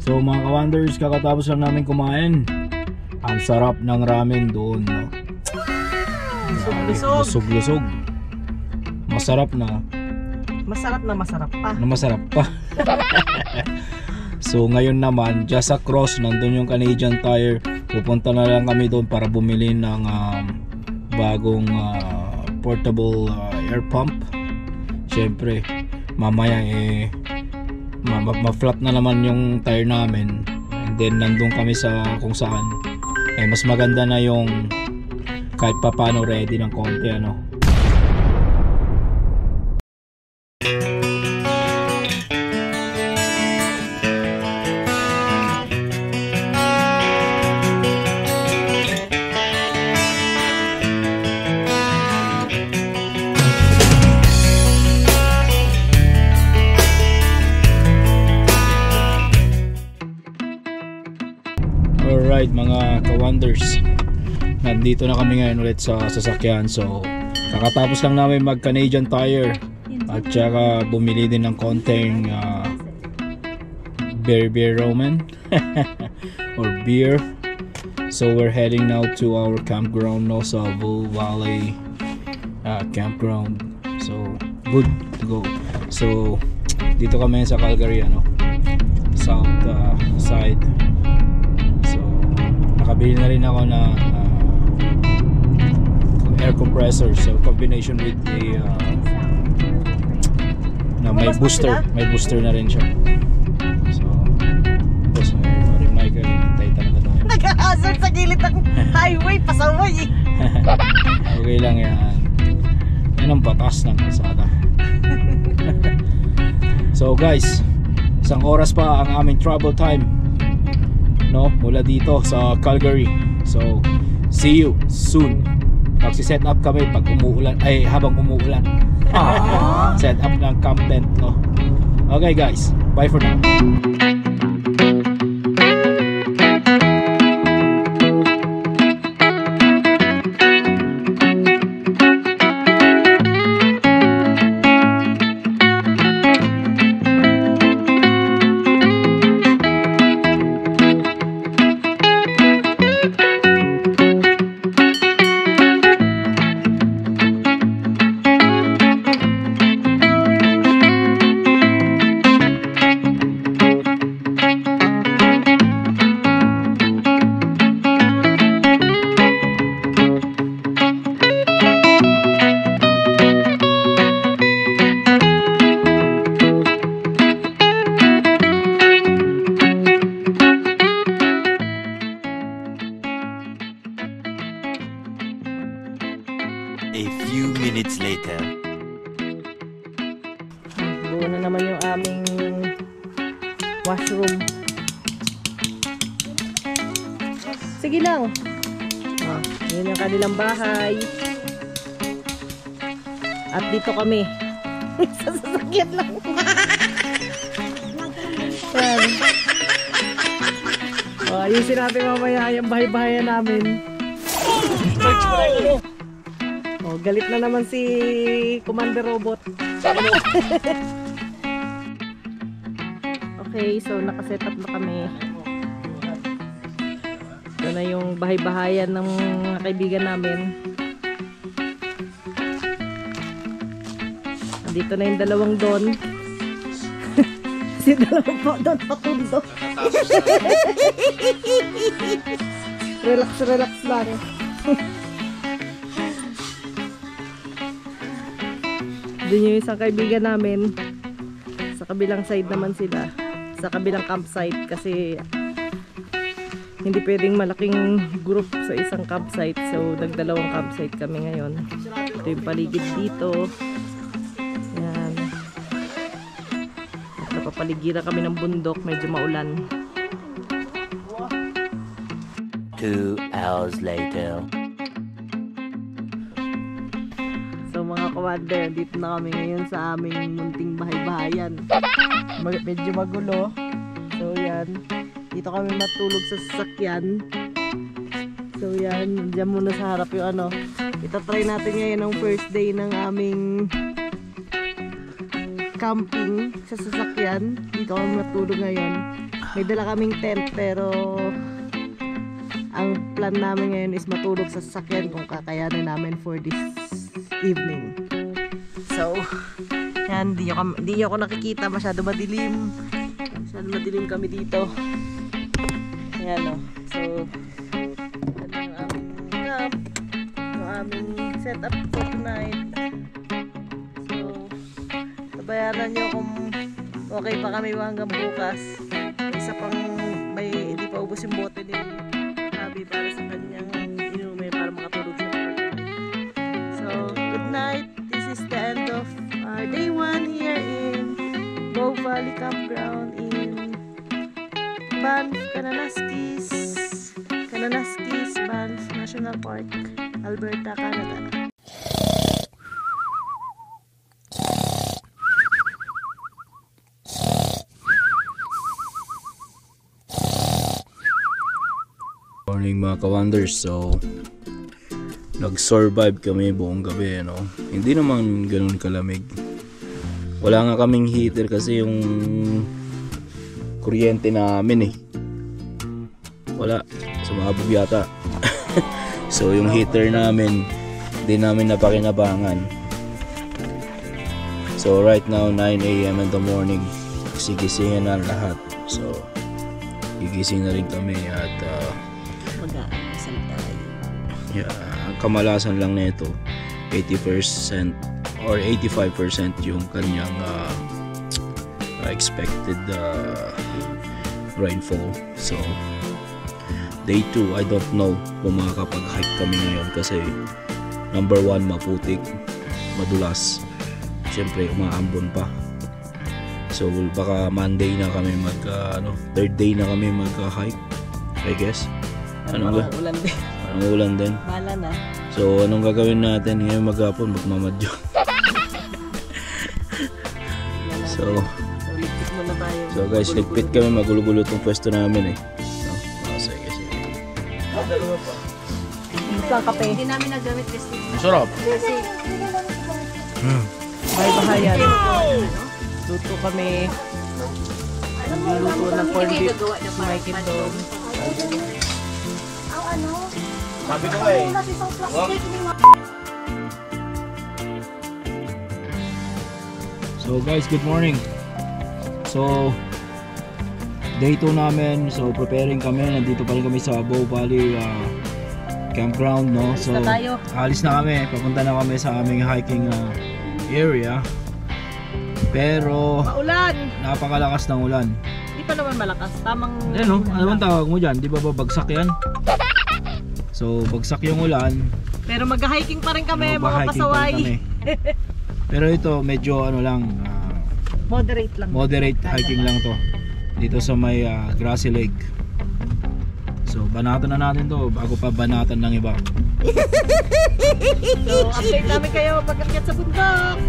So mga ka-wonders, kakatapos lang namin kumain. Ang sarap ng ramen doon, no? Lusog-lusog. Masarap na. Masarap na masarap pa. Masarap pa. So ngayon naman, just across, nandun yung Canadian Tire. Pupunta na lang kami doon para bumili ng bagong portable air pump. Siyempre, mamaya ma-flat na naman yung tire namin. And then nandun kami sa kung saan. Mas maganda na yung kahit pa paano ready ng konti, ano. Alright mga ka-wonders, nandito na kami ngayon ulit sa sasakyan. So kakatapos lang namin mag Canadian Tire at saka bumili din ng konting beer ramen or beer. So we're heading now to our campground, no, sa Bull Valley campground. So good to go. So dito kami sa Calgary, ano, south side. Nakabili na rin ako ng air compressor, so combination with the na may booster na rin siya. So tapos may Michael, hintay talaga tayo. Nag-hazard sa gilid ng highway, pasaway. Okay lang yan. Yan ang batas ng kalsada. So guys, isang oras pa ang aming travel time, no, mula dito sa Calgary. So see you soon. Magsi-set up kami pag umuulan, habang umuulan. Set up ng camp tent, no. Okay guys, bye for now. A few minutes later. Buo na naman yung aming washroom. Sige lang. Yun yung kanilang bahay. At dito kami. Sa sasakyan lang. Yan. Ayusin natin mamaya yung bahay-bahayan namin. Galit na naman si Commander Robot. Okay, so nakaset up na kami. Ito na yung bahay-bahayan ng mga kaibigan namin. Dito na yung dalawang Don. Si dalawang po Don patundo. Relax lang. Doon yung isang kaibigan namin. Sa kabilang side naman sila. Sa kabilang campsite. Kasi hindi pwedeng malaking group sa isang campsite. So nagdalawang campsite kami ngayon. Ito yung paligid dito. Yan. At napapaligiran kami ng bundok. Medyo maulan. 2 hours later. Mga kawander, dito na kami ngayon sa aming munting bahay-bahayan. Medyo magulo. So yan, dito kami matulog sa sasakyan. So yan, dyan muna sa harap yung ano. Itatry natin ngayon ang first day ng aming camping sa sasakyan. Dito kami matulog ngayon. May dala kaming tent pero ang plan namin ngayon is matulog sa sasakyan kung kakayanin namin for this evening. So, yan, di ako nakikita, masyado madilim. Masyado madilim kami dito. Ayan o. So, yan ang aming camp. Yung aming setup for tonight. So, tabayaran nyo kung okay pa kami hanggang bukas. Isa pang may hindi pa ubos yung bote ni Abby para sa kanyang inumin para makatulog siya for tonight. So, good night. This is the end of our day 1 here in Bow Valley Campground in Banff, Kananaskis, Banff National Park, Alberta, Canada. Morning mga ka-wonders. So nag-survive kami buong gabi, ano. Hindi naman ganoon kalamig. Wala nga kaming heater kasi yung kuryente namin wala, sumabog yata. So yung heater namin hindi namin napakinabangan. So right now 9 AM in the morning, sigisingin na lahat. So gigising na rin kami at yeah, ang kamalasan lang nito 80% or 85% yung kanyang expected rainfall. So day 2, I don't know kung makakapag-hike kami ngayon kasi number 1, maputik, madulas, syempre umaambon pa. So baka Monday na kami third day na kami mag-hike, I guess. Anong ulan din. Anong ulan din? Bala na. So anong gagawin natin ngayon maghapon? Magmamadyo. So ligpit muna tayo. So guys, ligpit kami, magulo-gulo tong pwesto namin no? Sige. Dalawa pa. Isang kape. Hindi namin nagamit kasi. Sarap. Bahay-bahayan. Luto kami. Nagluluto ng corned beef. Mikey doon. Sabi ko So guys, good morning. So day 2 namin. So preparing kami. Nandito pa rin kami sa Bow Valley campground, no? So alis na kami. Papunta na kami sa aming hiking area. Pero maulan. Napakalakas ng ulan. Hindi pa naman malakas. Tamang no? Ano bang tawag mo dyan? Di ba bagsak yan? So bagsak yung ulan. Pero mag-hiking pa rin kami, mga pasaway. Pero ito medyo lang, moderate lang. Moderate hiking lang to. Dito sa may grassy lake. So banatan na natin to bago pa banatan ng iba. So update namin kayo pag-akyat sa bundok.